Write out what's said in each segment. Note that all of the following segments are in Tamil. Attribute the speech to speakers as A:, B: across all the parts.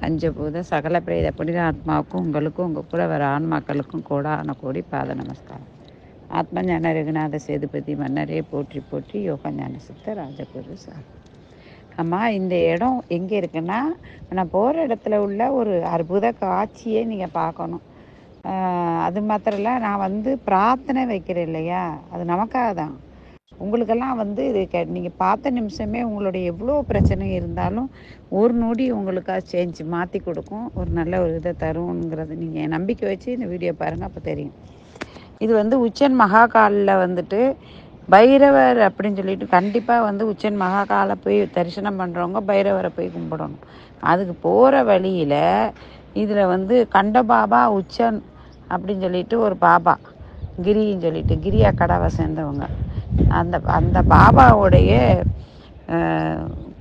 A: பஞ்சபூத சகல பிரேத புனித ஆத்மாவுக்கும் உங்களுக்கும் உங்கள் கூட வர ஆன்மாக்களுக்கும் கோடான கோடி பாத நமஸ்காரம். ஆத்ம ஞான ரகுநாத சேதுபதி மன்னரே போற்றி போற்றி யோக ஞான சித்த ராஜகுரு சார். அம்மா, இந்த இடம் எங்கே இருக்குன்னா, நான் போகிற இடத்துல உள்ள ஒரு அற்புத காட்சியை நீங்கள் பார்க்கணும். அது மாத்திரம் இல்லை, நான் பிரார்த்தனை வைக்கிறேன் இல்லையா, அது நமக்காக தான். உங்களுக்கெல்லாம் இது நீங்கள் பார்த்த நிமிஷமே உங்களுடைய எவ்வளோ பிரச்சனை இருந்தாலும் ஒரு நொடி உங்களுக்காக சேஞ்ச் மாற்றி கொடுக்கும், ஒரு நல்ல ஒரு இதை தரும்ங்கிறது நீங்கள் நம்பிக்கை வச்சு இந்த வீடியோ பாருங்கள், அப்போ தெரியும். இது உச்சன் மகாகாலில் பைரவர் அப்படின்னு சொல்லிட்டு கண்டிப்பாக உச்சன் மகாகாலை போய் தரிசனம் பண்ணுறவங்க பைரவரை போய் கும்பிடணும். அதுக்கு போகிற வழியில் இதில் கண்டபாபா உச்சன் அப்படின்னு சொல்லிட்டு ஒரு பாபா கிரின்னு சொல்லிட்டு கிரியா கடாவை சேர்ந்தவங்க, அந்த பாபாவுடைய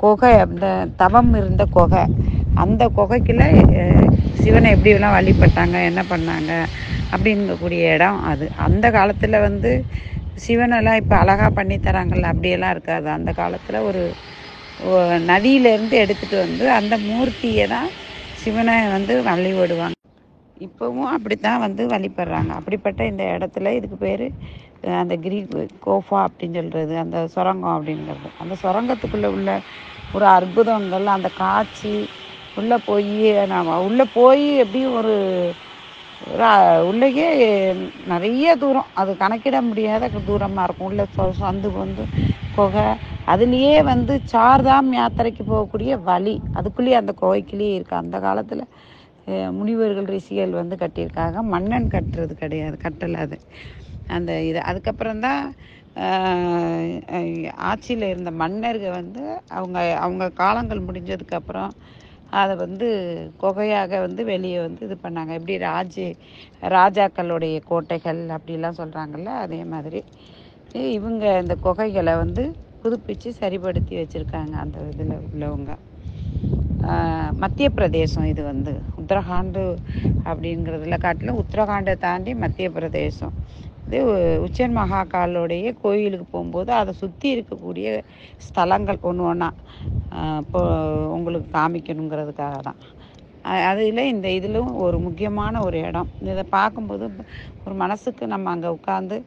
A: குகை, அந்த தவம் இருந்த குகை, அந்த குகைக்குள்ள சிவனை எப்படியெல்லாம் வழிபட்டாங்க, என்ன பண்ணாங்க அப்படிங்கக்கூடிய இடம் அது. அந்த காலத்தில் சிவனெல்லாம் இப்போ அழகாக பண்ணி தராங்கல்ல, அப்படியெல்லாம் இருக்காது. அந்த காலத்தில் ஒரு நதியிலேருந்து எடுத்துகிட்டு அந்த மூர்த்தியை தான் சிவனை வழிபடுவாங்க. இப்போவும் அப்படித்தான் வழிபடுறாங்க. அப்படிப்பட்ட இந்த இடத்துல இதுக்கு பேர் அந்த கிரி கோஃபா அப்படின்னு சொல்கிறது, அந்த சுரங்கம் அப்படிங்கிறது. அந்த சுரங்கத்துக்குள்ளே உள்ள ஒரு அற்புதங்கள், அந்த காட்சி உள்ளே போய் எப்படியும் உள்ளேயே நிறைய தூரம், அது கணக்கிட முடியாத தூரமாக இருக்கும். உள்ள சந்து குகை, அதுலேயே சார்தாம் யாத்திரைக்கு போகக்கூடிய வழி அதுக்குள்ளேயே அந்த குகைக்குள்ளேயே இருக்குது. அந்த காலத்தில் முனிவர்கள் ரிஷிகள் கட்டியிருக்காங்க. மன்னன் கட்டுறது கிடையாது, கட்டலை அது. அந்த இது அதுக்கப்புறம்தான் ஆட்சியில் இருந்த மன்னர்கள் அவங்க காலங்கள் முடிஞ்சதுக்கப்புறம் அதை குகையாக வெளியே இது பண்ணாங்க. எப்படி ராஜாக்களுடைய கோட்டைகள் அப்படிலாம் சொல்கிறாங்கல்ல, அதே மாதிரி இவங்க இந்த குகைகளை புதுப்பித்து சரிப்படுத்தி வச்சுருக்காங்க அந்த இதில் உள்ளவங்க. மத்திய பிரதேசம் இது உத்தரகாண்ட் அப்படிங்கிறதுல காட்டிலும் உத்தரகாண்டை தாண்டி மத்திய பிரதேசம். இது உச்சன் மகாகாலுடைய கோயிலுக்கு போகும்போது அதை சுற்றி இருக்கக்கூடிய ஸ்தலங்கள் ஒன்று ஒன்றா இப்போ உங்களுக்கு காமிக்கணுங்கிறதுக்காக தான். அதில் இதிலும் ஒரு முக்கியமான ஒரு இடம். இதை பார்க்கும்போது ஒரு மனசுக்கு நம்ம அங்கே உட்காந்து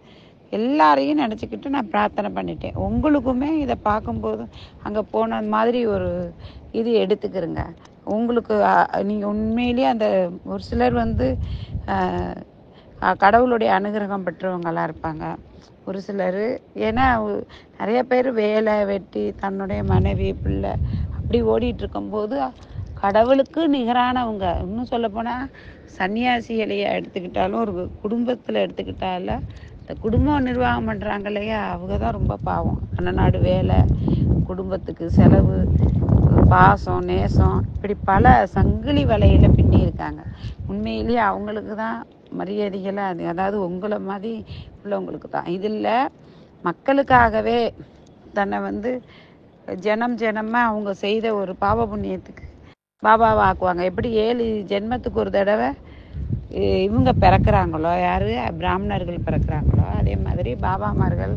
A: எல்லாரையும் நினச்சிக்கிட்டு நான் பிரார்த்தனை பண்ணிட்டேன். உங்களுக்குமே இதை பார்க்கும்போது அங்கே போன மாதிரி ஒரு இது எடுத்துக்கிறங்க. உங்களுக்கு நீங்கள் உண்மையிலேயே அந்த ஒரு சிலர் கடவுளுடைய அனுகிரகம் பெற்றவங்களாம் இருப்பாங்க. ஒரு சிலர் ஏன்னா நிறைய பேர் வேலை வெட்டி தன்னுடைய மனைவி பிள்ளை அப்படி ஓடிட்டு இருக்கும்போது கடவுளுக்கு நிகரானவங்க, இன்னும் சொல்லப்போனால் சன்னியாசிகளையே எடுத்துக்கிட்டாலும் ஒரு குடும்பத்தில் எடுத்துக்கிட்டாலும் இந்த குடும்பம் நிர்வாகம் பண்ணுறாங்க இல்லையா, அவங்க தான் ரொம்ப பாவம். அண்ணநாடு வேலை, குடும்பத்துக்கு செலவு, பாசம் நேசம், இப்படி பல சங்கிலி வலையில் பின்னி இருக்காங்க. உண்மையிலேயே அவங்களுக்கு தான் மரியாதைகளாக அதாவது உங்களை மாதிரி உள்ளவங்களுக்கு தான். இதில் மக்களுக்காகவே தன்னை ஜனமாக அவங்க செய்த ஒரு பாவ புண்ணியத்துக்கு பாபாவை ஆக்குவாங்க. எப்படி 7 ஜென்மத்துக்கு ஒரு தடவை இவங்க பிறக்கிறாங்களோ, யார் பிராமணர்கள் பிறக்கிறாங்களோ, அதே மாதிரி பாபாமார்கள்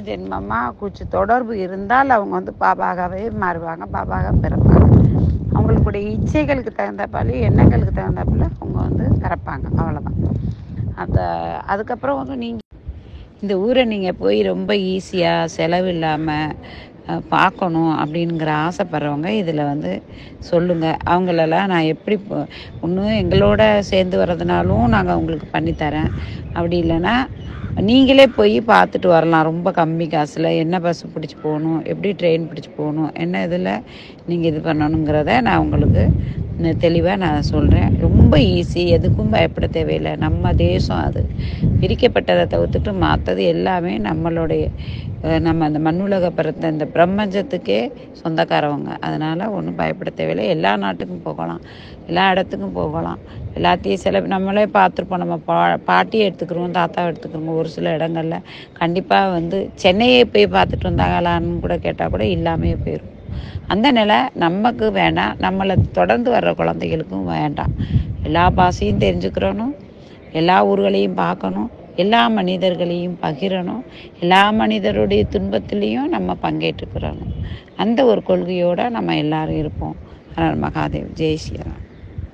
A: ஜென்மமாக தொடர்பு இருந்தால் அவங்க பாபாகவே மாறுவாங்க, பாபாக பிறப்பாங்க. அவங்களுடைய இச்சைகளுக்கு தகுந்தப்பால, எண்ணங்களுக்கு தகுந்தப்பால அவங்க பிறப்பாங்க, அவ்வளோதான். அதுக்கப்புறம் நீங்கள் இந்த ஊரை நீங்கள் போய் ரொம்ப ஈஸியாக செலவு இல்லாமல் பார்க்கணும் அப்படிங்கிற ஆசைப்படுறவங்க இதில் சொல்லுங்கள். அவங்களெல்லாம் நான் எப்படி ஒன்றும் எங்களோட சேர்ந்து வர்றதுனாலும் நாங்கள் உங்களுக்கு பண்ணித்தரேன். அப்படி இல்லைன்னா நீங்களே போய் பார்த்துட்டு வரலாம். ரொம்ப கம்மி காசில் என்ன பஸ் பிடிச்சி போகணும், எப்படி ட்ரெயின் பிடிச்சி போகணும், என்ன இதில் நீங்கள் இது பண்ணணுங்கிறத நான் உங்களுக்கு தெளிவாக நான் சொல்கிறேன். ரொம்ப ஈஸி, எதுக்கும் பயப்பட தேவையில்லை. நம்ம தேசம் அது பிரிக்கப்பட்டதை தவிர்த்துட்டு மற்றது எல்லாமே நம்மளுடைய நம்ம அந்த மண்ணுலக பிறந்த இந்த பிரபஞ்சத்துக்கே சொந்தக்காரவங்க. அதனால் ஒன்றும் பயப்பட தேவையில்லை. எல்லா நாட்டுக்கும் போகலாம், எல்லா இடத்துக்கும் போகலாம். எல்லாத்தையும் நம்மளே பார்த்துருப்போம். நம்ம பாட்டியை எடுத்துக்கிறோம், தாத்தாவை எடுத்துக்கிறோம். ஒரு சில இடங்களில் கண்டிப்பாக சென்னையை போய் பார்த்துட்டு வந்தாங்களான்னு கூட கேட்டால் கூட இல்லாமே போயிடும். அந்த நிலை நமக்கு வேண்டாம், நம்மளை தொடர்ந்து வர்ற குழந்தைகளுக்கும் வேண்டாம். எல்லா பாஷையும் தெரிஞ்சுக்கிறணும், எல்லா ஊர்களையும் பார்க்கணும், எல்லா மனிதர்களையும் பகிரணும், எல்லா மனிதருடைய துன்பத்திலையும் நம்ம பங்கேற்றுக்கிறணும். அந்த ஒரு கொள்கையோடு நம்ம எல்லாரும் இருப்போம். ஹர மகாதேவ். ஜெய் ஸ்ரீராம்.